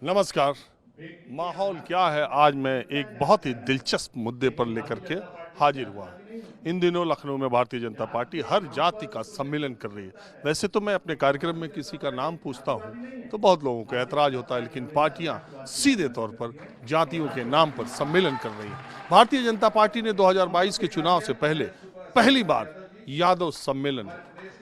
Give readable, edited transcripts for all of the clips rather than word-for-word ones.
नमस्कार। माहौल क्या है, आज मैं एक बहुत ही दिलचस्प मुद्दे पर लेकर के हाजिर हुआ हूं। इन दिनों लखनऊ में भारतीय जनता पार्टी हर जाति का सम्मेलन कर रही है। वैसे तो मैं अपने कार्यक्रम में किसी का नाम पूछता हूं तो बहुत लोगों को ऐतराज होता है, लेकिन पार्टियां सीधे तौर पर जातियों के नाम पर सम्मेलन कर रही हैं। भारतीय जनता पार्टी ने 2022 के चुनाव से पहले पहली बार यादव सम्मेलन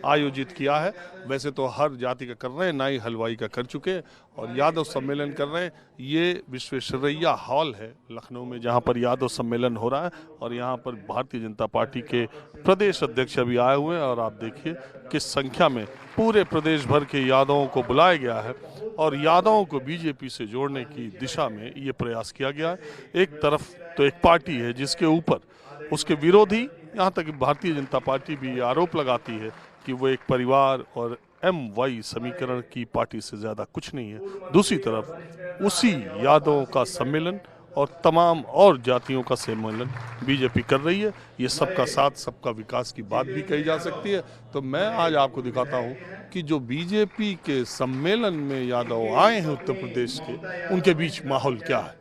आयोजित किया है। वैसे तो हर जाति का कर रहे हैं, नाई हलवाई का कर चुके हैं और यादव सम्मेलन कर रहे हैं। ये विश्वेश्वरैया हॉल है लखनऊ में, जहां पर यादव सम्मेलन हो रहा है और यहां पर भारतीय जनता पार्टी के प्रदेश अध्यक्ष अभी आए हुए हैं और आप देखिए किस संख्या में पूरे प्रदेश भर के यादवों को बुलाया गया है और यादवों को बीजेपी से जोड़ने की दिशा में ये प्रयास किया गया है। एक तरफ तो एक पार्टी है जिसके ऊपर उसके विरोधी, यहाँ तक कि भारतीय जनता पार्टी भी आरोप लगाती है कि वो एक परिवार और MY समीकरण की पार्टी से ज्यादा कुछ नहीं है। दूसरी तरफ उसी यादवों का सम्मेलन और तमाम और जातियों का सम्मेलन बीजेपी कर रही है। ये सबका साथ सबका विकास की बात भी कही जा सकती है। तो मैं आज आपको दिखाता हूं कि जो बीजेपी के सम्मेलन में यादव आए हैं उत्तर प्रदेश के, उनके बीच माहौल क्या है।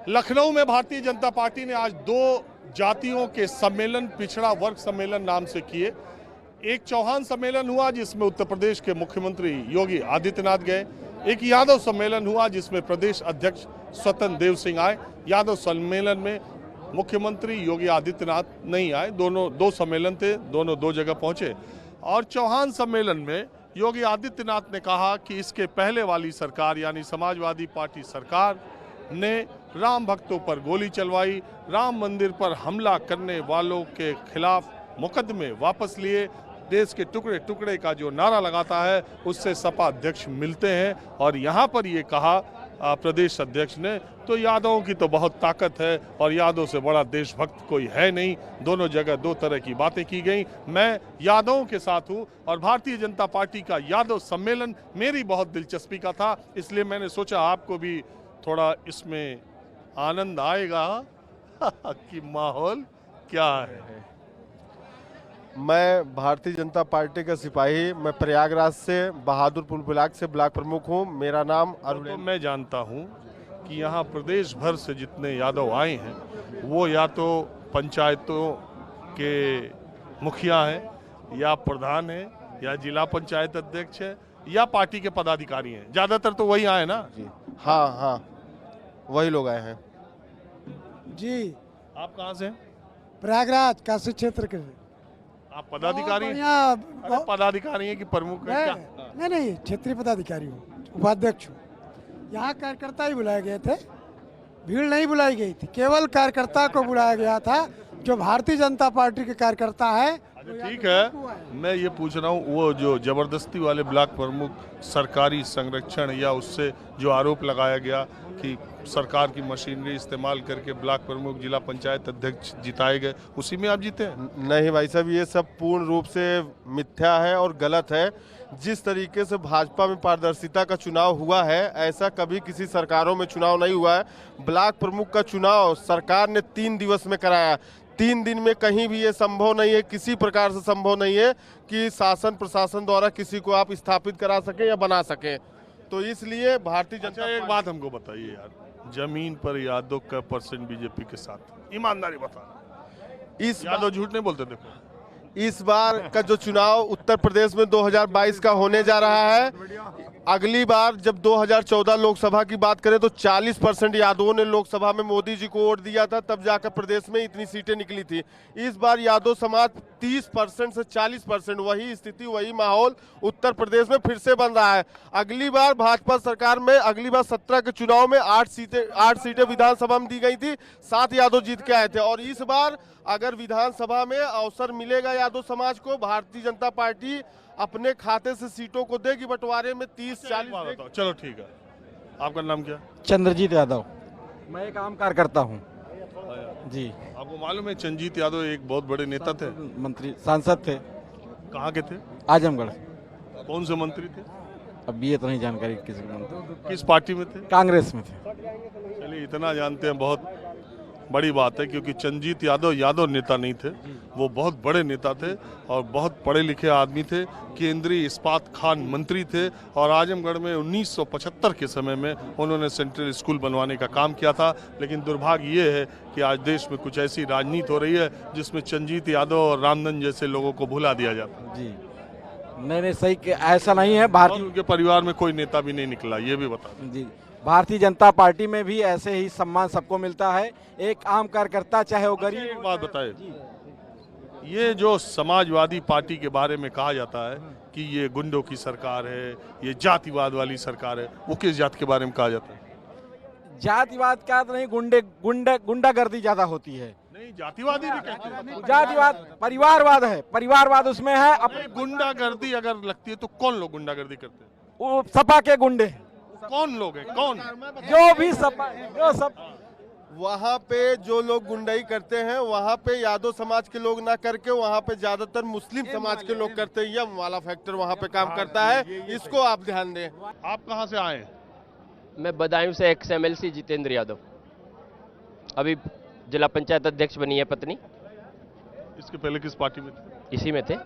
लखनऊ में भारतीय जनता पार्टी ने आज 2 जातियों के सम्मेलन, पिछड़ा वर्ग सम्मेलन नाम से किए। एक चौहान सम्मेलन हुआ जिसमें उत्तर प्रदेश के मुख्यमंत्री योगी आदित्यनाथ गए। एक यादव सम्मेलन हुआ जिसमें प्रदेश अध्यक्ष स्वतंत्र देव सिंह आए। यादव सम्मेलन में मुख्यमंत्री योगी आदित्यनाथ नहीं आए, दोनों 2 सम्मेलन थे, दोनों 2 जगह पहुंचे। और चौहान सम्मेलन में योगी आदित्यनाथ ने कहा कि इसके पहले वाली सरकार यानी समाजवादी पार्टी सरकार ने राम भक्तों पर गोली चलवाई, राम मंदिर पर हमला करने वालों के खिलाफ मुकदमे वापस लिए, देश के टुकड़े टुकड़े का जो नारा लगाता है उससे सपा अध्यक्ष मिलते हैं। और यहाँ पर ये कहा प्रदेश अध्यक्ष ने, तो यादवों की तो बहुत ताकत है और यादव से बड़ा देशभक्त कोई है नहीं। दोनों जगह 2 तरह की बातें की गई। मैं यादवों के साथ हूँ और भारतीय जनता पार्टी का यादव सम्मेलन मेरी बहुत दिलचस्पी का था, इसलिए मैंने सोचा आपको भी थोड़ा इसमें आनंद आएगा कि माहौल क्या है। मैं भारतीय जनता पार्टी का सिपाही, मैं प्रयागराज से बहादुरपुर ब्लॉक से ब्लॉक प्रमुख हूं। मेरा नाम अरुण। तो मैं जानता हूं कि यहाँ प्रदेश भर से जितने यादव आए हैं वो या तो पंचायतों के मुखिया हैं या प्रधान हैं या जिला पंचायत अध्यक्ष है या पार्टी के पदाधिकारी हैं। ज्यादातर तो वही आए ना जी। हाँ, वही लोग आए हैं जी। आप कहाँ से हैं? प्रयागराज काशी क्षेत्र के। आप पदाधिकारी हैं? अरे पदाधिकारी हैं कि प्रमुख हैं क्या? नहीं, क्षेत्रीय पदाधिकारी हूँ, उपाध्यक्ष हूँ। यहाँ कार्यकर्ता ही बुलाए गए थे, भीड़ नहीं बुलाई गई थी, केवल कार्यकर्ता को बुलाया गया था जो भारतीय जनता पार्टी के कार्यकर्ता है। ठीक है, मैं ये पूछ रहा हूँ वो जो जबरदस्ती वाले ब्लॉक प्रमुख सरकारी संरक्षण या उससे जो आरोप लगाया गया कि सरकार की मशीनरी इस्तेमाल करके ब्लॉक प्रमुख जिला पंचायत अध्यक्ष जिताए गए, उसी में आप जीते हैं? नहीं भाई साहब, ये सब पूर्ण रूप से मिथ्या है और गलत है। जिस तरीके से भाजपा में पारदर्शिता का चुनाव हुआ है, ऐसा कभी किसी सरकारों में चुनाव नहीं हुआ है। ब्लॉक प्रमुख का चुनाव सरकार ने 3 दिवस में कराया। 3 दिन में कहीं भी ये संभव नहीं है, किसी प्रकार से संभव नहीं है कि शासन प्रशासन द्वारा किसी को आप स्थापित करा सकें या बना सकें। तो इसलिए भारतीय जनता एक बात हमको बताइए यार, जमीन पर यादव का % बीजेपी के साथ, ईमानदारी बता। इस यादव झूठ नहीं बोलते। देखो इस बार का जो चुनाव उत्तर प्रदेश में 2022 का होने जा रहा है, अगली बार जब 2014 लोकसभा की बात करें तो 40% यादवों ने लोकसभा में मोदी जी को वोट दिया था, तब जाकर प्रदेश में इतनी सीटें निकली थी। इस बार यादव समाज 30% से 40%, वही स्थिति वही माहौल उत्तर प्रदेश में फिर से बन रहा है। अगली बार भाजपा सरकार में अगली बार 17 के चुनाव में 8 सीटें विधानसभा में दी गई थी, 7 यादव जीत के आए थे। और इस बार अगर विधानसभा में अवसर मिलेगा यादव समाज को, भारतीय जनता पार्टी अपने खाते से सीटों को देगी बंटवारे में 30-40। चलो ठीक है, आपका नाम क्या? चंद्रजीत यादव। मैं एक आम कार्यकर्ता हूँ जी। आपको मालूम है चंद्रजीत यादव एक बहुत बड़े नेता थे, मंत्री सांसद थे। कहाँ के थे? आजमगढ़। कौन से मंत्री थे? अब ये तो नहीं जानकारी किसी को। किस पार्टी में थे? कांग्रेस में थे। चलिए इतना जानते हैं बहुत। बड़ी बात है, क्योंकि चंद्रजीत यादव यादव नेता नहीं थे, वो बहुत बड़े नेता थे और बहुत पढ़े लिखे आदमी थे। केंद्रीय इस्पात खान मंत्री थे और आजमगढ़ में 1975 के समय में उन्होंने सेंट्रल स्कूल बनवाने का काम किया था। लेकिन दुर्भाग्य ये है कि आज देश में कुछ ऐसी राजनीति हो रही है जिसमें चंद्रजीत यादव और रामधन जैसे लोगों को भुला दिया जाता है। जी नहीं सही ऐसा नहीं है। और भारतीय उनके परिवार में कोई नेता भी नहीं निकला, ये भी बता दें। जी भारतीय जनता पार्टी में भी ऐसे ही सम्मान सबको मिलता है। एक आम कार्यकर्ता चाहे वो गरीब एक बात बताए, ये जो समाजवादी पार्टी के बारे में कहा जाता है कि ये गुंडों की सरकार है, ये जातिवाद वाली सरकार है, वो किस जात के बारे में कहा जाता है? जातिवाद का तो नहीं, गुंडागर्दी ज्यादा होती है। नहीं, जातिवादी भी कहते हैं। जातिवाद परिवारवाद है, परिवारवाद उसमें है। अपने गुंडागर्दी अगर लगती है तो कौन लोग गुंडागर्दी करते हैं? वो सपा के गुंडे, कौन लोग हैं? कौन? जो भी सपा, जो सब वहाँ पे जो लोग गुंडाई करते हैं वहाँ पे यादव समाज के लोग ना करके वहाँ पे ज्यादातर मुस्लिम समाज के लोग करते हैं। ये वाला फैक्टर वहाँ पे काम करता है, इसको आप ध्यान दें। आप कहाँ से आए हैं? मैं बदायूं से एक्स MLC जितेंद्र यादव, अभी जिला पंचायत अध्यक्ष बनी है पत्नी। इसके पहले किस पार्टी में थे? इसी में थे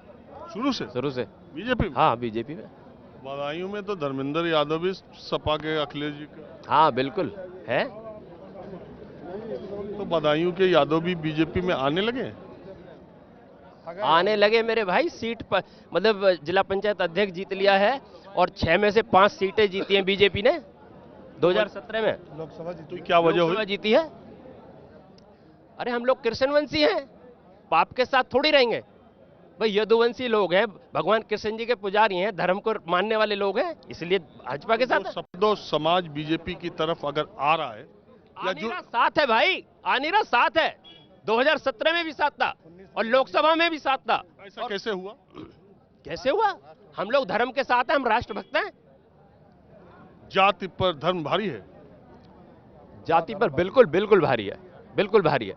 शुरू से बीजेपी में? हाँ, बीजेपी में। बदायूं में तो धर्मेंद्र यादव भी सपा के अखिलेश जी का, हाँ बिल्कुल है। तो बदायूं के यादव भी बीजेपी में आने लगे? आने लगे मेरे भाई। सीट पर मतलब जिला पंचायत अध्यक्ष जीत लिया है और 6 में से 5 सीटें जीती हैं बीजेपी ने 2017 में। लोकसभा जीती, क्या वजह लोकसभा हुई? जीती है। अरे हम लोग कृष्णवंशी हैं, पाप के साथ थोड़ी रहेंगे भाई। यदुवंशी लोग हैं, भगवान कृष्ण जी के पुजारी हैं, धर्म को मानने वाले लोग हैं, इसलिए भाजपा के साथ। सपदो समाज बीजेपी की तरफ अगर आ रहा है या जो आनीरा साथ है भाई, आनीरा साथ है। 2017 में भी साथ था और लोकसभा में भी साथ था। ऐसा कैसे हुआ? कैसे हुआ? हम लोग धर्म के साथ हैं, हम राष्ट्रभक्त हैं। जाति पर धर्म भारी है? जाति पर बिल्कुल बिल्कुल भारी है, बिल्कुल भारी है।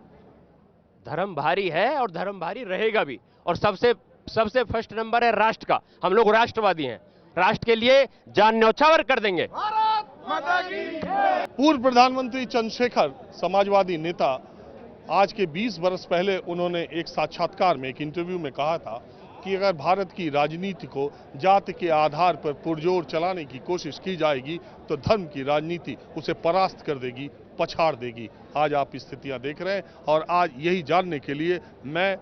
धर्म भारी है और धर्म भारी रहेगा भी। और सबसे फर्स्ट नंबर है राष्ट्र का। हम लोग राष्ट्रवादी हैं, राष्ट्र के लिए जान न्यौछावर कर देंगे। पूर्व प्रधानमंत्री चंद्रशेखर, समाजवादी नेता, आज के 20 वर्ष पहले उन्होंने एक साक्षात्कार में, एक इंटरव्यू में कहा था कि अगर भारत की राजनीति को जाति के आधार पर पुरजोर चलाने की कोशिश की जाएगी तो धर्म की राजनीति उसे परास्त कर देगी, पछाड़ देगी। आज आप स्थितियां देख रहे हैं और आज यही जानने के लिए मैं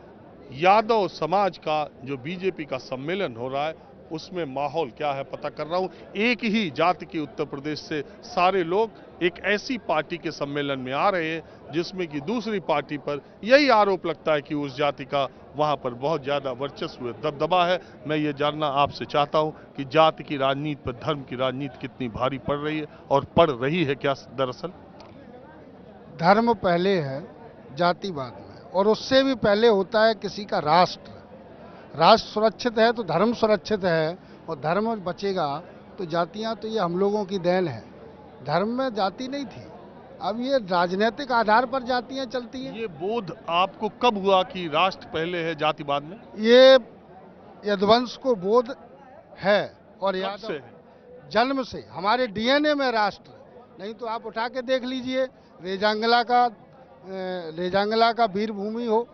यादव समाज का जो बीजेपी का सम्मेलन हो रहा है उसमें माहौल क्या है पता कर रहा हूं। एक ही जाति के उत्तर प्रदेश से सारे लोग एक ऐसी पार्टी के सम्मेलन में आ रहे हैं जिसमें कि दूसरी पार्टी पर यही आरोप लगता है कि उस जाति का वहां पर बहुत ज्यादा वर्चस्व, दबदबा है। मैं ये जानना आपसे चाहता हूं कि जाति की राजनीति पर धर्म की राजनीति कितनी भारी पड़ रही है और पड़ रही है क्या? दरअसल धर्म पहले है जातिवाद में, और उससे भी पहले होता है किसी का राष्ट्र। राष्ट्र सुरक्षित है तो धर्म सुरक्षित है, और धर्म बचेगा तो जातियां तो ये हम लोगों की देन है। धर्म में जाति नहीं थी, अब ये राजनीतिक आधार पर जातियां चलती हैं। ये बोध आपको कब हुआ कि राष्ट्र पहले है जातिवाद में? ये यदुवंश को बोध है और कब यादव से है? जन्म से हमारे DNA में राष्ट्र। नहीं तो आप उठा के देख लीजिए, रेजांगला का वीर भूमि हो,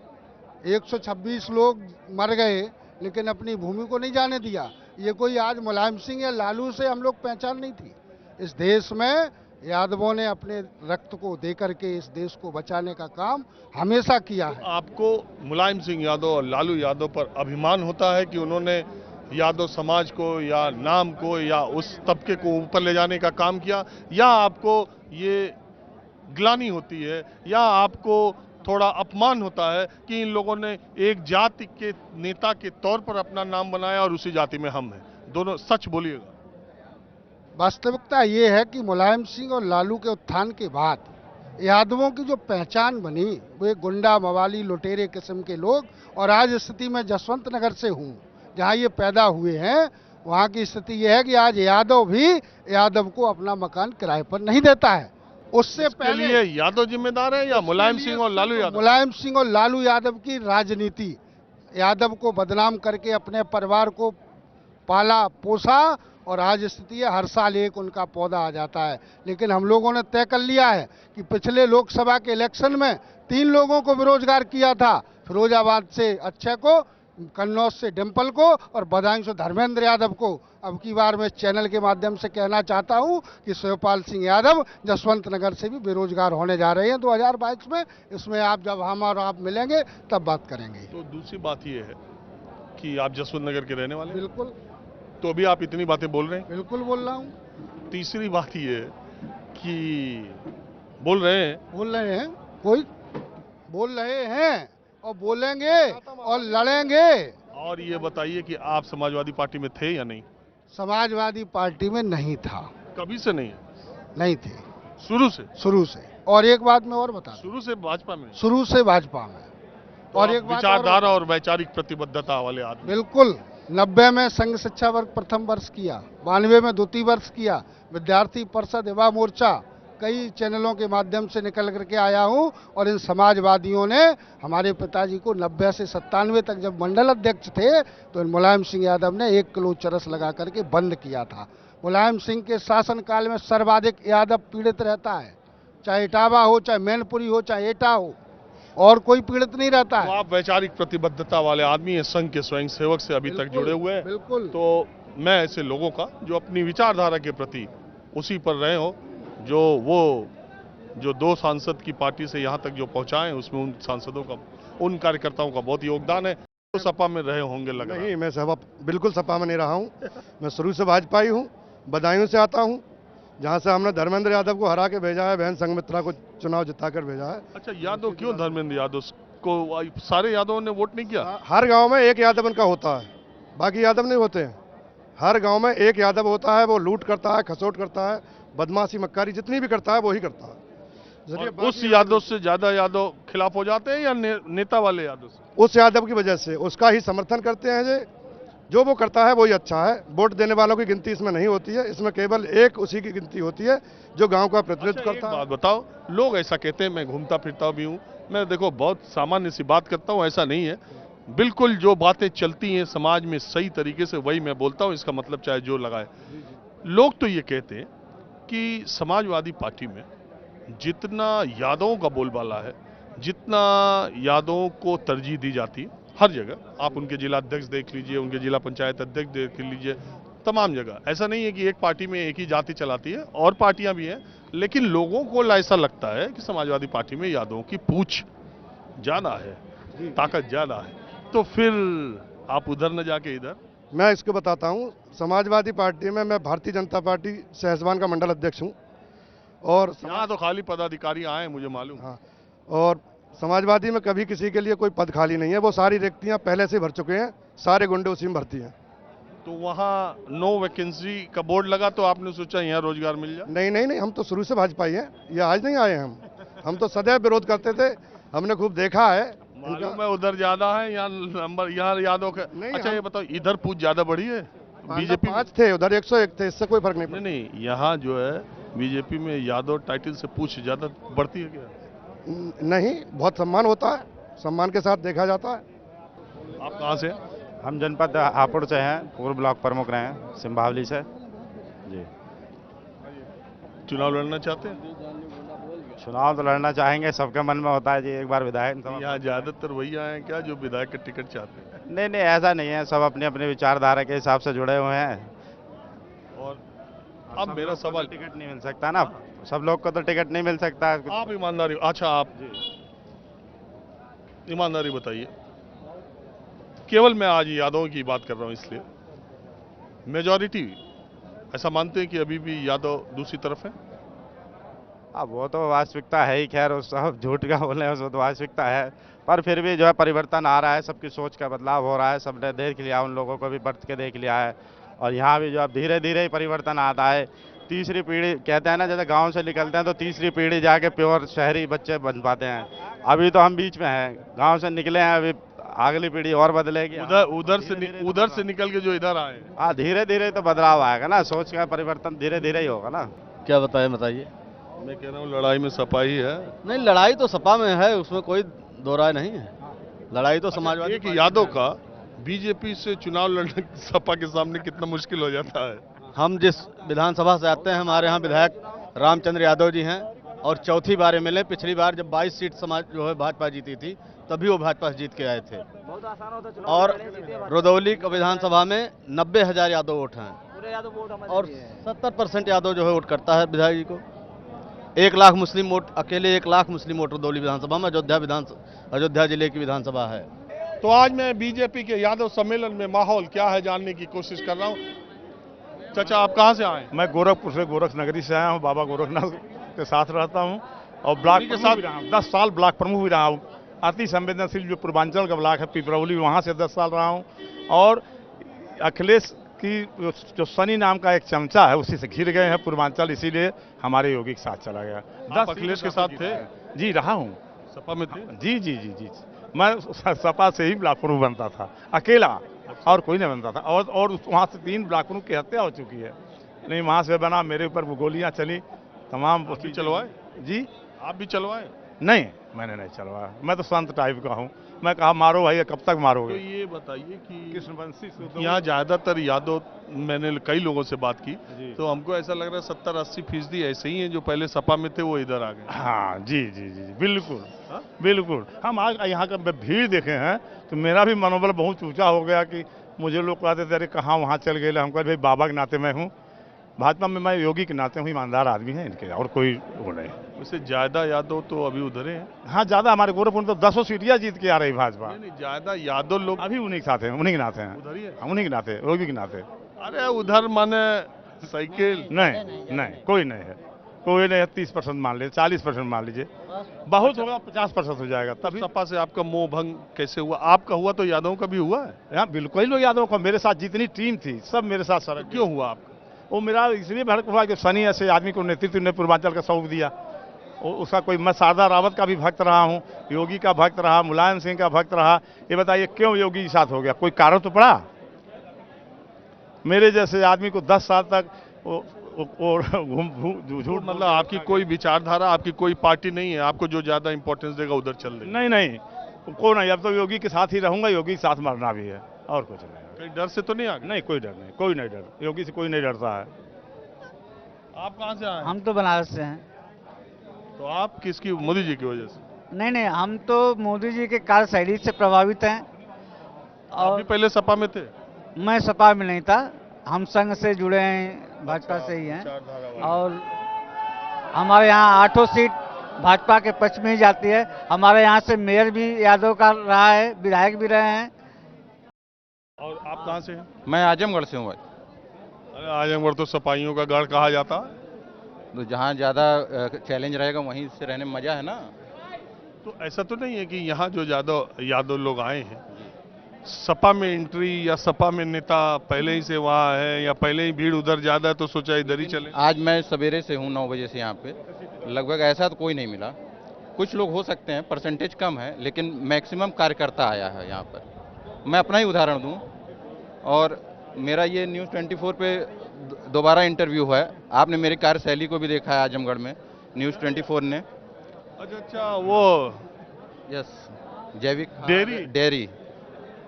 126 लोग मर गए लेकिन अपनी भूमि को नहीं जाने दिया। ये कोई आज मुलायम सिंह या लालू से हम लोग पहचान नहीं थी। इस देश में यादवों ने अपने रक्त को दे करके इस देश को बचाने का काम हमेशा किया है। आपको मुलायम सिंह यादव और लालू यादव पर अभिमान होता है कि उन्होंने यादव समाज को या नाम को या उस तबके को ऊपर ले जाने का काम किया, या आपको ये ग्लानि होती है या आपको थोड़ा अपमान होता है कि इन लोगों ने एक जाति के नेता के तौर पर अपना नाम बनाया और उसी जाति में हम हैं? दोनों सच बोलिएगा। वास्तविकता ये है कि मुलायम सिंह और लालू के उत्थान के बाद यादवों की जो पहचान बनी वो एक गुंडा मवाली लुटेरे किस्म के लोग, और आज स्थिति में जसवंत नगर से हूँ जहाँ ये पैदा हुए हैं, वहाँ की स्थिति ये है कि आज यादव भी यादव को अपना मकान किराए पर नहीं देता है। उससे पहले लिए यादव जिम्मेदार है या मुलायम सिंह और लालू यादव? मुलायम सिंह और लालू यादव की राजनीति, यादव को बदनाम करके अपने परिवार को पाला पोसा और आज स्थिति है हर साल एक उनका पौधा आ जाता है। लेकिन हम लोगों ने तय कर लिया है कि पिछले लोकसभा के इलेक्शन में 3 लोगों को बेरोजगार किया था, फिरोजाबाद से अक्षय को, कन्नौज से डिम्पल को और बदायूं से धर्मेंद्र यादव को। अब की बार मैं चैनल के माध्यम से कहना चाहता हूं कि शिवपाल सिंह यादव जसवंत नगर से भी बेरोजगार होने जा रहे हैं 2022 में। इसमें आप जब हम और आप मिलेंगे तब बात करेंगे। तो दूसरी बात ये है कि आप जसवंत नगर के रहने वाले हैं, बिल्कुल तो अभी आप इतनी बातें बोल रहे हैं। बिल्कुल बोल रहा हूँ। तीसरी बात ये है कि बोल रहे हैं कोई बोल रहे हैं और बोलेंगे और लड़ेंगे। और ये बताइए कि आप समाजवादी पार्टी में थे या नहीं? समाजवादी पार्टी में नहीं था, कभी से नहीं है? नहीं थे शुरू से? और एक बात मैं और बता दूं, शुरू से भाजपा में? शुरू से भाजपा में। तो और आप एक बात विचारधारा और वैचारिक प्रतिबद्धता वाले आदमी। बिल्कुल 90 में संघ शिक्षा वर्ग प्रथम वर्ष किया, 92 में द्वितीय वर्ष किया, विद्यार्थी परिषद युवा मोर्चा कई चैनलों के माध्यम से निकल करके आया हूं। और इन समाजवादियों ने हमारे पिताजी को 90 से 97 तक जब मंडल अध्यक्ष थे तो इन मुलायम सिंह यादव ने 1 किलो चरस लगा करके बंद किया था। मुलायम सिंह के शासनकाल में सर्वाधिक यादव पीड़ित रहता है, चाहे इटावा हो, चाहे मैनपुरी हो, चाहे एटा हो, और कोई पीड़ित नहीं रहता तो है। आप वैचारिक प्रतिबद्धता वाले आदमी हैं, संघ के स्वयं सेवक से अभी तक जुड़े हुए हैं। बिल्कुल। तो मैं ऐसे लोगों का जो अपनी विचारधारा के प्रति उसी पर रहे हो, जो 2 सांसद की पार्टी से यहाँ तक जो पहुंचाए, उसमें उन सांसदों का, उन कार्यकर्ताओं का बहुत योगदान है। तो सपा में रहे होंगे लग रहा है। नहीं, मैं सपा बिल्कुल सपा में नहीं रहा हूँ। मैं शुरू से भाजपा ही हूँ, बदायूं से आता हूँ, जहाँ से हमने धर्मेंद्र यादव को हरा के भेजा है, बहन संघमित्रा को चुनाव जिताकर भेजा है। अच्छा, यादव क्यों धर्मेंद्र यादव को सारे यादवों ने वोट नहीं किया? हर गांव में एक यादव उनका होता है, बाकी यादव नहीं होते हैं। हर गांव में एक यादव होता है, वो लूट करता है, खसोट करता है, बदमाशी मक्कारी जितनी भी करता है वो ही करता है। और उस यादव से ज्यादा यादव खिलाफ हो जाते हैं या नेता वाले यादव से? उस यादव की वजह से उसका ही समर्थन करते हैं। जो वो करता है वही अच्छा है। वोट देने वालों की गिनती इसमें नहीं होती है, इसमें केवल एक उसी की गिनती होती है जो गांव का प्रतिनिधित्व करता है। बात बताओ, लोग ऐसा कहते हैं, मैं घूमता फिरता भी हूँ, मैं देखो बहुत सामान्य सी बात करता हूँ, ऐसा नहीं है। बिल्कुल जो बातें चलती हैं समाज में सही तरीके से वही मैं बोलता हूँ, इसका मतलब चाहे जो लगाए। लोग तो ये कहते हैं कि समाजवादी पार्टी में जितना यादवों का बोलबाला है, जितना यादवों को तरजीह दी जाती है हर जगह, आप उनके जिला अध्यक्ष देख लीजिए, उनके जिला पंचायत अध्यक्ष देख लीजिए, तमाम जगह ऐसा नहीं है कि एक पार्टी में एक ही जाति चलाती है, और पार्टियां भी हैं, लेकिन लोगों को ऐसा लगता है कि समाजवादी पार्टी में यादवों की पूछ ज्यादा है, ताकत ज्यादा है। तो फिर आप उधर न जाके इधर। मैं इसको बताता हूँ, समाजवादी पार्टी में मैं भारतीय जनता पार्टी सहसवान का मंडल अध्यक्ष हूँ। और यहाँ तो खाली पदाधिकारी आए मुझे मालूम। हाँ, और समाजवादी में कभी किसी के लिए कोई पद खाली नहीं है, वो सारी रिक्तियाँ पहले से भर चुके हैं, सारे गुंडे उसी में भर्ती हैं। तो वहाँ नो वैकेंसी का बोर्ड लगा तो आपने सोचा यहाँ रोजगार मिल जाए? नहीं, हम तो शुरू से भाजपा ही हैं, ये आज नहीं आए हम तो सदैव विरोध करते थे, हमने खूब देखा है। मालूम है उधर ज्यादा है, यहाँ नंबर, यहाँ यादव का। अच्छा ये बताओ, इधर पूछ ज्यादा बढ़ी है? बीजेपी 5 थे, उधर 101 थे, इससे कोई फर्क नहीं पड़ा। नहीं, यहाँ जो है बीजेपी में यादव टाइटल से पूछ ज्यादा बढ़ती है क्या? नहीं, बहुत सम्मान होता है, सम्मान के साथ देखा जाता है। आप कहाँ से? हम जनपद हापुड़ से हैं, पूर्व ब्लॉक प्रमुख रहे हैं सिंभावली से जी। चुनाव लड़ना चाहते हैं? चुनाव तो लड़ना चाहेंगे, सबके मन में होता है जी, एक बार विधायक। यहाँ ज्यादातर वही आए हैं क्या जो विधायक का टिकट चाहते हैं? नहीं, ऐसा नहीं है, सब अपने अपने विचारधारा के हिसाब से जुड़े हुए हैं। और अब मेरा सवाल, टिकट नहीं मिल सकता ना, सब लोग को तो टिकट नहीं मिल सकता। आप ईमानदारी, अच्छा आप ईमानदारी बताइए, केवल मैं आज यादवों की बात कर रहा हूँ, इसलिए मेजॉरिटी ऐसा मानते हैं कि अभी भी यादव दूसरी तरफ है? अब वो तो वास्तविकता है ही, खैर उस सब झूठ का बोले उसको तो वास्तविकता है, पर फिर भी जो है परिवर्तन आ रहा है, सबकी सोच का बदलाव हो रहा है, सबने देख लिया, उन लोगों को भी बरत के देख लिया है। और यहाँ भी जो अब धीरे धीरे ही परिवर्तन आता है। तीसरी पीढ़ी कहते हैं ना, जैसे गांव से निकलते हैं तो तीसरी पीढ़ी जाके प्योर शहरी बच्चे बन पाते हैं। अभी तो हम बीच में हैं, गांव से निकले हैं, अभी अगली पीढ़ी और बदलेगी। उधर से निकल के जो इधर आए। हाँ, धीरे धीरे तो बदलाव आएगा ना, सोच का परिवर्तन धीरे धीरे ही होगा ना। क्या बताइए। मैं कह रहा हूँ लड़ाई में सपा ही है। नहीं, लड़ाई तो सपा में है, उसमें कोई दो राय नहीं है, लड़ाई तो समाजवादी। एक यादव का बीजेपी से चुनाव लड़ना सपा के सामने कितना मुश्किल हो जाता है। हम जिस विधानसभा से आते हैं, हमारे यहाँ विधायक रामचंद्र यादव जी हैं और चौथी बार एमएलए। पिछली बार जब 22 सीट समाज जो है भाजपा जीती थी, तभी वो भाजपा से जीत के आए थे। और रुदौली विधानसभा में 90,000 यादव वोट हैं और 70% यादव जो है वोट करता है विधायक जी को। 1 लाख मुस्लिम वोट, अकेले 1 लाख मुस्लिम वोट रुदौली विधानसभा में, अयोध्या जिले की विधानसभा है। तो आज मैं बीजेपी के यादव सम्मेलन में माहौल क्या है जानने की कोशिश कर रहा हूँ। चाचा, आप कहाँ से आए? मैं गोरखपुर से, गोरख नगरी से आया हूँ। बाबा गोरखनाथ के साथ रहता हूँ और ब्लॉक के साथ भी रहा हूँ। 10 साल ब्लॉक प्रमुख भी रहा हूँ। अति संवेदनशील जो पूर्वांचल का ब्लॉक है पिपरौली, वहाँ से 10 साल रहा हूँ। और अखिलेश की जो सनी नाम का एक चमचा है, उसी से घिर गए हैं पूर्वांचल, इसीलिए हमारे योगी के साथ चला गया। 10 अखिलेश के साथ थे? जी, रहा हूँ। सपा में थे? जी जी जी जी, मैं सपा से ही ब्लॉक प्रमुख बनता था, अकेला, और कोई नहीं बनता था। और वहाँ से 3 ब्लॉक प्रमुख की हत्या हो चुकी है। नहीं, वहाँ से बना, मेरे ऊपर वो गोलियाँ चली तमाम। आप भी चलवाए? जी, आप भी चलवाए? नहीं, मैंने नहीं चलवाया। मैं तो संत टाइप का हूँ। मैं कहा मारो भाई, कब तक मारोगे। तो ये बताइए कि कृष्णवंशी यहाँ ज्यादातर यादव, मैंने कई लोगों से बात की, तो हमको ऐसा लग रहा है 70-80% ऐसे ही हैं जो पहले सपा में थे, वो इधर आ गए। हाँ जी जी जी, बिल्कुल बिल्कुल। हम आज यहाँ का भीड़ देखे हैं तो मेरा भी मनोबल बहुत ऊंचा हो गया कि मुझे लोग कहते थे अरे कहाँ वहाँ चल गए। हम कहते भाई बाबा के नाते मैं हूँ, भाजपा में मैं योगी के नाते हूँ, ईमानदार आदमी है इनके, और कोई वो नहीं। वैसे ज्यादा यादव तो अभी उधर हैं। हाँ, ज्यादा हमारे गोरखपुर तो 10 सीटियाँ जीत के आ रही भाजपा। नहीं, ज्यादा यादव लोग अभी उन्हीं के साथ हैं, उन्हीं के नाते हैं। उधर ही है? उन्हीं के नाते, योगी के नाते। अरे उधर माने साइकिल नहीं नहीं, कोई नहीं है, कोई नहीं है। 30% मान लीजिए, 40% मान लीजिए, बहुत होगा 50% हो जाएगा। तभी सपा से आपका मोह भंग कैसे हुआ? आपका हुआ तो यादव का भी हुआ है? यहाँ बिल्कुल ही लोग यादव को, मेरे साथ जितनी टीम थी सब मेरे साथ सड़क। क्यों हुआ आपका? वो मेरा इसलिए भड़क हुआ कि सनी ऐसे आदमी को नेतृत्व ने पूर्वांचल का सौंप दिया। उसका कोई, मैं शारदा रावत का भी भक्त रहा हूँ, योगी का भक्त रहा, मुलायम सिंह का भक्त रहा। ये बताइए क्यों योगी के साथ हो गया? कोई कारण तो पड़ा? मेरे जैसे आदमी को 10 साल तक झूठ, मतलब आपकी कोई विचारधारा, आपकी कोई पार्टी नहीं है, आपको जो ज्यादा इंपॉर्टेंस देगा उधर चल रही? नहीं नहीं, कौन है? अब तो योगी के साथ ही रहूंगा, योगी के साथ मरना भी है, और कुछ नहीं। कहीं डर से तो नहीं आ गए? नहीं, कोई डर नहीं, कोई नहीं डर, योगी से कोई नहीं डरता है। आप कहाँ से आए? हम तो बनारस से हैं। तो आप किसकी, मोदी जी की वजह से? नहीं नहीं, हम तो मोदी जी के कार्यशैली से प्रभावित हैं। और पहले सपा में थे? मैं सपा में नहीं था, हम संघ से जुड़े हैं, भाजपा से ही हैं। और हमारे यहाँ 8 सीट भाजपा के पक्ष में ही जाती है। हमारे यहाँ से मेयर भी यादव का रहा है, विधायक भी रहे हैं। और आप कहाँ से हैं? मैं आजमगढ़ से हूँ भाई। अरे आजमगढ़ तो सपाइयों का गढ़ कहा जाता है। तो जहाँ ज़्यादा चैलेंज रहेगा वहीं से रहने में मज़ा है ना। तो ऐसा तो नहीं है कि यहाँ जो यादव लोग आए हैं, सपा में एंट्री या सपा में नेता पहले ही से वहाँ है, या पहले ही भीड़ उधर ज़्यादा है तो सोचा इधर ही चले? आज मैं सवेरे से हूँ 9 बजे से यहाँ पे, लगभग ऐसा तो कोई नहीं मिला। कुछ लोग हो सकते हैं, परसेंटेज कम है, लेकिन मैक्सिमम कार्यकर्ता आया है यहाँ पर। मैं अपना ही उदाहरण दूँ, और मेरा ये न्यूज़ 24 पे दोबारा इंटरव्यू है। आपने मेरी कार्यशैली को भी देखा है आजमगढ़ में, न्यूज़ 24 ने। अच्छा, वो यस, जैविक डेयरी।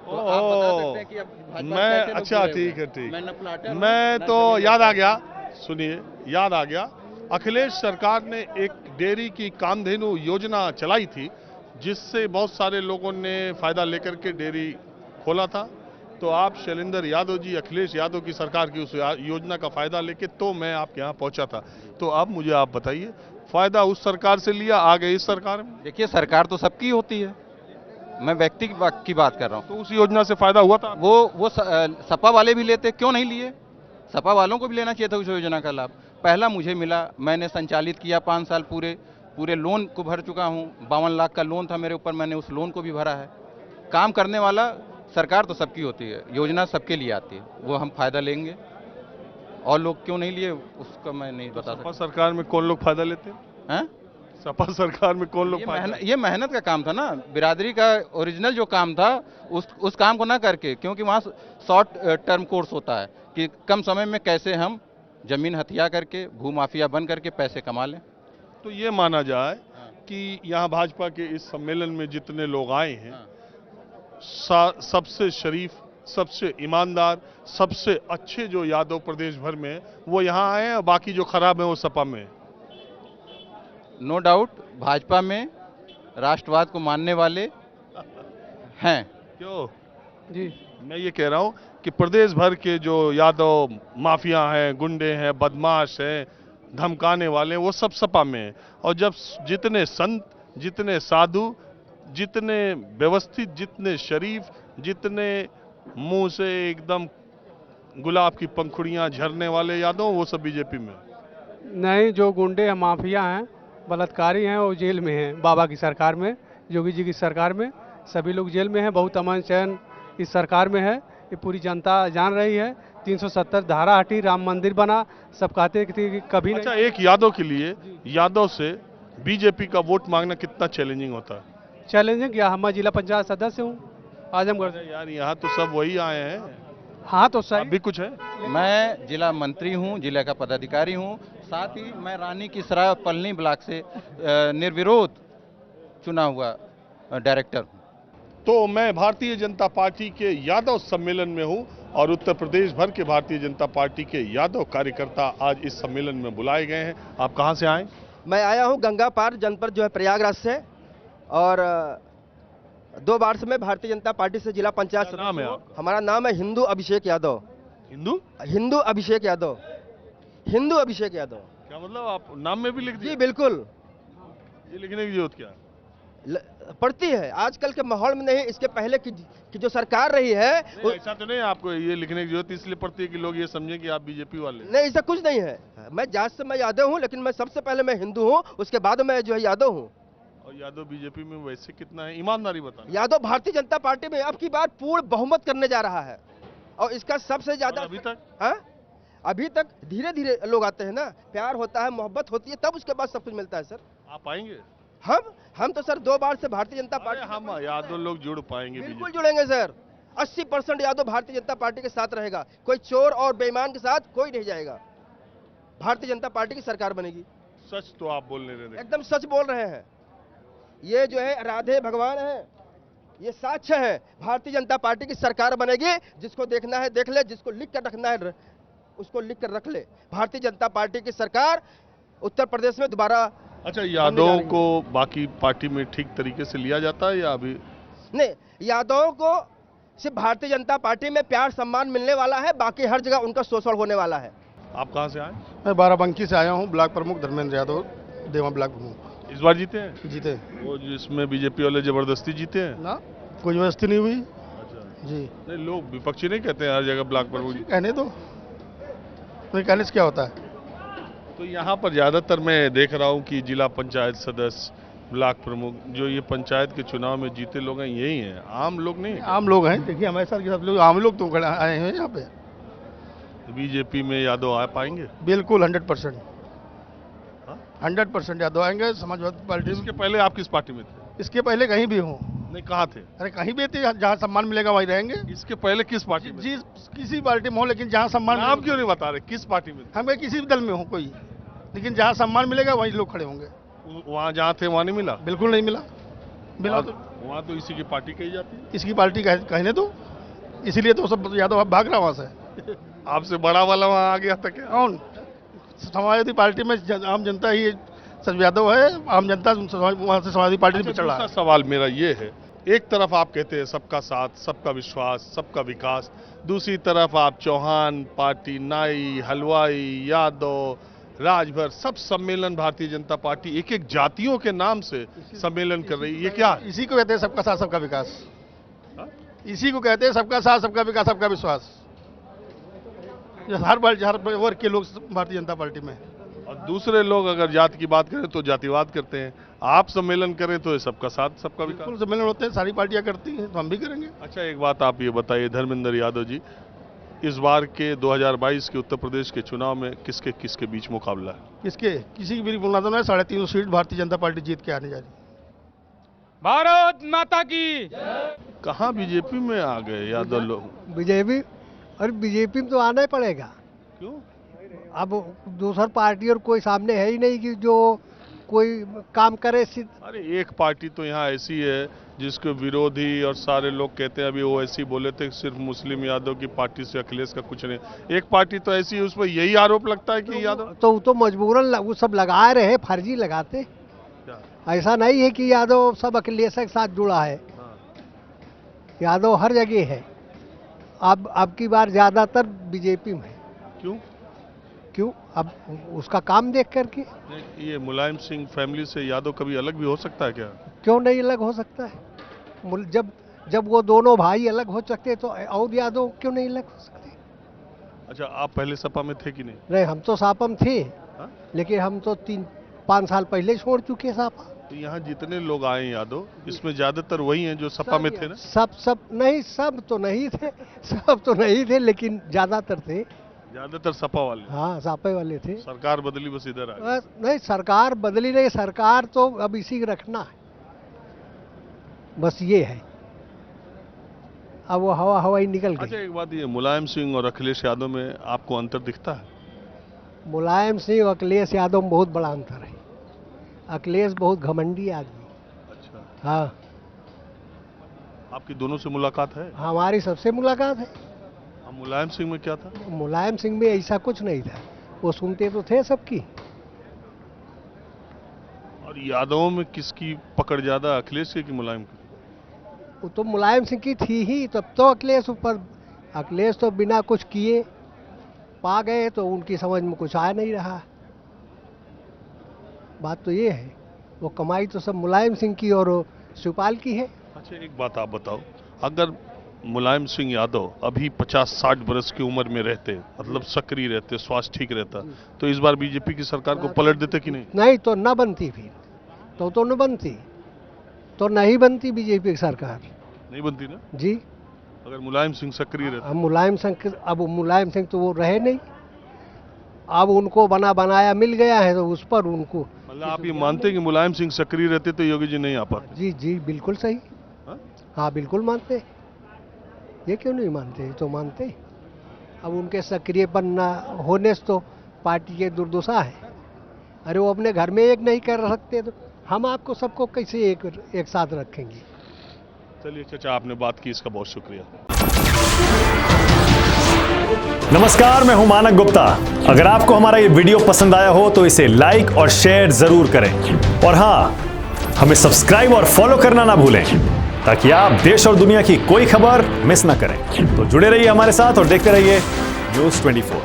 तो आप बता सकते हैं कि अब भाजपा मैं, कैसे लोग अच्छा जुड़े हुए ठीक है, हैं? ठीक। मैं न प्लाटर हूं, मैं न तो जमीन याद आ वाला। गया, सुनिए, याद आ गया, अखिलेश सरकार ने एक डेयरी की कामधेनु योजना चलाई थी, जिससे बहुत सारे लोगों ने फायदा लेकर के डेयरी खोला था। तो आप शैलेंद्र यादव जी, अखिलेश यादव की सरकार की उस योजना का फायदा लेके तो मैं आपके यहाँ पहुंचा था। तो अब मुझे आप बताइए, फायदा उस सरकार से लिया, आ गए इस सरकार में? देखिए, सरकार तो सबकी होती है, मैं व्यक्ति की बात कर रहा हूँ। तो उस योजना से फायदा हुआ था? वो सपा वाले भी लेते, क्यों नहीं लिए? सपा वालों को भी लेना चाहिए था उस योजना का लाभ। पहला मुझे मिला, मैंने संचालित किया, 5 साल पूरे लोन को भर चुका हूँ। 52 लाख का लोन था मेरे ऊपर, मैंने उस लोन को भी भरा है। काम करने वाला सरकार तो सबकी होती है, योजना सबके लिए आती है, वो हम फायदा लेंगे। और लोग क्यों नहीं लिए उसका मैं नहीं बता सकता। सपा सरकार में कौन लोग फायदा लेते हैं? सपा सरकार में कौन लोग फायदा? ये मेहनत का काम था ना, बिरादरी का ओरिजिनल जो काम था उस काम को ना करके, क्योंकि वहाँ शॉर्ट टर्म कोर्स होता है कि कम समय में कैसे हम जमीन हथिया करके, भूमाफिया बन करके पैसे कमा लें। तो ये माना जाए कि यहाँ भाजपा के इस सम्मेलन में जितने लोग आए हैं, सबसे शरीफ सबसे ईमानदार, सबसे अच्छे जो यादव प्रदेश भर में वो यहाँ आए हैं, और बाकी जो खराब है वो सपा में है। नो डाउट भाजपा में राष्ट्रवाद को मानने वाले हैं। क्यों जी, मैं ये कह रहा हूँ कि प्रदेश भर के जो यादव माफिया हैं, गुंडे हैं, बदमाश हैं, धमकाने वाले, वो सब सपा में हैं। और जब जितने संत, जितने साधु, जितने व्यवस्थित, जितने शरीफ, जितने मुंह से एकदम गुलाब की पंखुड़ियां झरने वाले यादव, वो सब बीजेपी में। नहीं, जो गुंडे हैं, माफिया हैं, बलात्कारी हैं, वो जेल में हैं। बाबा की सरकार में, योगी जी की सरकार में सभी लोग जेल में हैं। बहुत अमन चैन इस सरकार में है, ये पूरी जनता जान रही है। 370 धारा हटी, राम मंदिर बना, सब कहते थे कि कभी अच्छा, एक यादव के लिए, यादव से बीजेपी का वोट मांगना कितना चैलेंजिंग होता है? चैलेंजिंग क्या, हम जिला पंचायत सदस्य हूँ आजमगढ़। यार यहाँ तो सब वही आए हैं। हाँ तो सही भी कुछ है। मैं जिला मंत्री हूँ, जिले का पदाधिकारी हूँ, साथ ही मैं रानी की सराय और पलनी ब्लॉक से निर्विरोध चुना हुआ डायरेक्टर हूँ। तो मैं भारतीय जनता पार्टी के यादव सम्मेलन में हूं और उत्तर प्रदेश भर के भारतीय जनता पार्टी के यादव कार्यकर्ता आज इस सम्मेलन में बुलाए गए हैं। आप कहां से आए? मैं आया हूं गंगा पार जनपद जो है प्रयागराज से, और 2 बार से मैं भारतीय जनता पार्टी से जिला पंचायत सदस्य नाम है हूं। हमारा नाम है हिंदू अभिषेक यादव। हिंदू अभिषेक यादव। हिंदू अभिषेक यादव। क्या मतलब, आप नाम में भी लिख दिए? जी बिल्कुल। ये लिखने की जरूरत क्या पड़ती है आजकल के माहौल में? नहीं, इसके पहले की जो सरकार रही है ऐसा तो नहीं आपको ये लिखने की जरूरत इसलिए पड़ती है कि लोग ये समझें कि आप बीजेपी वाले? नहीं, ऐसा कुछ नहीं है। मैं जात से मैं यादव हूँ, लेकिन मैं सबसे पहले मैं हिंदू हूँ, उसके बाद मैं जो है यादव हूँ। और यादव बीजेपी में वैसे कितना है, ईमानदारी बता? यादव भारतीय जनता पार्टी में अब की बार पूर्ण बहुमत करने जा रहा है, और इसका सबसे ज्यादा अभी तक? हाँ, अभी तक धीरे धीरे लोग आते हैं ना, प्यार होता है, मोहब्बत होती है, तब उसके बाद सब कुछ मिलता है सर। आप आएंगे? हम तो सर 2 बार से भारतीय जनता पार्टी, हम यादव लोग जुड़ पाएंगे? बिल्कुल जुड़ेंगे सर। 80% यादव भारतीय जनता पार्टी के साथ रहेगा। कोई चोर और बेईमान के साथ कोई नहीं जाएगा। भारतीय जनता पार्टी की सरकार बनेगी। सच तो आप बोलने रहे? एकदम सच बोल रहे हैं। ये जो है राधे भगवान है, ये साक्ष्य है। भारतीय जनता पार्टी की सरकार बनेगी। जिसको देखना है देख ले, जिसको लिख कर रखना है उसको लिख कर रख ले। भारतीय जनता पार्टी की सरकार उत्तर प्रदेश में दोबारा। अच्छा, यादवों को बाकी पार्टी में ठीक तरीके से लिया जाता है या अभी नहीं? यादवों को सिर्फ भारतीय जनता पार्टी में प्यार सम्मान मिलने वाला है, बाकी हर जगह उनका शोषण होने वाला है। आप कहां से आए? मैं बाराबंकी से आया हूँ। ब्लॉक प्रमुख धर्मेंद्र यादव, देवा ब्लॉक प्रमुख। इस बार जीते हैं? जीते। वो जिसमें बीजेपी वाले जबरदस्ती जीते हैं ना, कोई जबरदस्ती नहीं हुई। अच्छा जी। नहीं, लोग विपक्षी नहीं कहते हैं हर जगह ब्लॉक प्रमुख? कहने दो, कहने से क्या होता है? तो यहाँ पर ज्यादातर मैं देख रहा हूँ कि जिला पंचायत सदस्य, ब्लॉक प्रमुख, जो ये पंचायत के चुनाव में जीते लोग हैं, यही हैं, आम लोग नहीं? आम लोग हैं। देखिए हमारे साथ सब लोग आम लोग तो आए हैं यहाँ पे। बीजेपी में यादव आ पाएंगे? बिल्कुल 100%। 100% यादव आएंगे समाजवादी पार्टी। इसके पहले आप किस पार्टी में थे? इसके पहले कहीं भी हूँ। नहीं, कहाँ थे? अरे कहीं भी थे, जहाँ सम्मान मिलेगा वहीं रहेंगे। इसके पहले किस पार्टी में? जी, किसी पार्टी में हो, लेकिन जहाँ सम्मान। आप क्यों नहीं बता रहे किस पार्टी में? हम किसी भी दल में हो कोई, लेकिन जहाँ सम्मान मिलेगा वहीं लोग खड़े होंगे। वहाँ जहाँ थे वहाँ नहीं मिला? बिल्कुल नहीं मिला। मिला तो वहाँ तो इसी की पार्टी कही जाती है। इसकी पार्टी कहने दो, इसीलिए तो सब यादव अब भाग रहा वहाँ से। आपसे बड़ा वाला वहाँ आ गया था क्या? कौन? समाजवादी पार्टी में आम जनता ही सब यादव है। आम जनता वहाँ से समाजवादी पार्टी में चढ़ा। दूसरा सवाल मेरा ये है, एक तरफ आप कहते हैं सबका साथ, सबका विश्वास, सबका विकास, दूसरी तरफ आप चौहान पार्टी, नाई, हलवाई, यादव, राजभर, सब सम्मेलन भारतीय जनता पार्टी एक एक जातियों के नाम से सम्मेलन कर रही है। ये क्या? इसी को कहते हैं सबका साथ सबका विकास। इसी को कहते हैं सबका साथ सबका विकास सबका विश्वास। हर वर्ग के लोग भारतीय जनता पार्टी में। और दूसरे लोग अगर जाति की बात करें तो जातिवाद करते हैं। आप सम्मेलन करें तो सबका साथ सबका विकास। सम्मेलन होते हैं, सारी पार्टियां करती हैं, तो हम भी करेंगे। अच्छा, एक बात आप ये बताइए धर्मेंद्र यादव जी, इस बार के 2022 के उत्तर प्रदेश के चुनाव में किसके किसके बीच मुकाबला है? किसके? किसी की भी बोलना तो नहीं। 350 सीट भारतीय जनता पार्टी जीत के आने जा रही। भारत माता की। कहाँ बीजेपी में आ गए यादव लोग? बीजेपी, और बीजेपी में तो आना ही पड़ेगा। क्यों? अब दूसर पार्टी और कोई सामने है ही नहीं कि जो कोई काम करे अरे एक पार्टी तो यहाँ ऐसी है जिसके विरोधी और सारे लोग कहते हैं, अभी वो ऐसी बोले थे सिर्फ मुस्लिम यादव की पार्टी से अखिलेश का कुछ नहीं। एक पार्टी तो ऐसी है उसमें यही आरोप लगता है कि यादव तो मजबूरन वो सब लगा रहे, फर्जी लगाते। ऐसा नहीं है कि यादव सब अखिलेश के साथ जुड़ा है। यादव हर जगह है। अब की बार ज्यादातर बीजेपी में। क्यों? अब उसका काम देख करके। ये मुलायम सिंह फैमिली से यादव कभी अलग भी हो सकता है क्या? क्यों नहीं अलग हो सकता है? जब वो दोनों भाई अलग हो सकते तो और यादव क्यों नहीं अलग हो सकते? अच्छा, आप पहले सपा में थे कि नहीं? नहीं, हम तो सापा में थे। लेकिन हम तो 3-5 साल पहले छोड़ चुके सापा। तो यहाँ जितने लोग आए यादव, इसमें ज्यादातर वही हैं जो सपा में थे ना? सब तो नहीं थे लेकिन ज्यादातर थे। ज्यादातर सपा वाले? हाँ, सपा वाले थे। सरकार बदली बस इधर आ गई। नहीं, सरकार बदली नहीं, सरकार तो अब इसी रखना है, बस ये है। अब वो हवाई निकल गई। अच्छा, एक बात ये, मुलायम सिंह और अखिलेश यादव में आपको अंतर दिखता है? मुलायम सिंह और अखिलेश यादव में बहुत बड़ा अंतर है। अखिलेश बहुत घमंडी आदमी। अच्छा। हाँ। आपकी दोनों से मुलाकात है? हमारी सबसे मुलाकात है। मुलायम सिंह में क्या था? मुलायम सिंह में ऐसा कुछ नहीं था, वो सुनते तो थे सबकी। और यादवों में किसकी पकड़ ज्यादा, अखिलेश की कि मुलायम की? वो तो मुलायम सिंह की थी ही, तब तो अखिलेश ऊपर। अखिलेश तो बिना कुछ किए पा गए, तो उनकी समझ में कुछ आ नहीं रहा। बात तो ये है, वो कमाई तो सब मुलायम सिंह की और शिवपाल की है। अच्छा, एक बात आप बताओ, अगर मुलायम सिंह यादव अभी 50-60 बरस की उम्र में रहते, मतलब सक्रिय रहते, स्वास्थ्य ठीक रहता, तो इस बार बीजेपी की सरकार को पलट देते कि नहीं? नहीं तो न बनती, फिर तो न बनती, तो नहीं बनती बीजेपी की सरकार। नहीं बनती ना जी? अगर मुलायम सिंह सक्रिय रहते। अब मुलायम सिंह तो वो रहे नहीं, अब उनको बनाया मिल गया है, तो उस पर उनको। मतलब आप ये मानते हैं कि मुलायम सिंह सक्रिय रहते तो योगी जी नहीं आ पाते? जी, बिल्कुल सही। हाँ, बिल्कुल मानते। ये क्यों नहीं मानते? तो मानते। अब उनके सक्रियपन ना होने से तो पार्टी के दुर्दशा है। अरे वो अपने घर में एक नहीं कर सकते, तो हम आपको सबको कैसे एक साथ रखेंगे? चलिए चाचा, आपने बात की, इसका बहुत शुक्रिया। नमस्कार, मैं हूं मानक गुप्ता। अगर आपको हमारा ये वीडियो पसंद आया हो तो इसे लाइक और शेयर जरूर करें, और हाँ, हमें सब्सक्राइब और फॉलो करना ना भूलें, ताकि आप देश और दुनिया की कोई खबर मिस ना करें। तो जुड़े रहिए हमारे साथ और देखते रहिए न्यूज़ 24।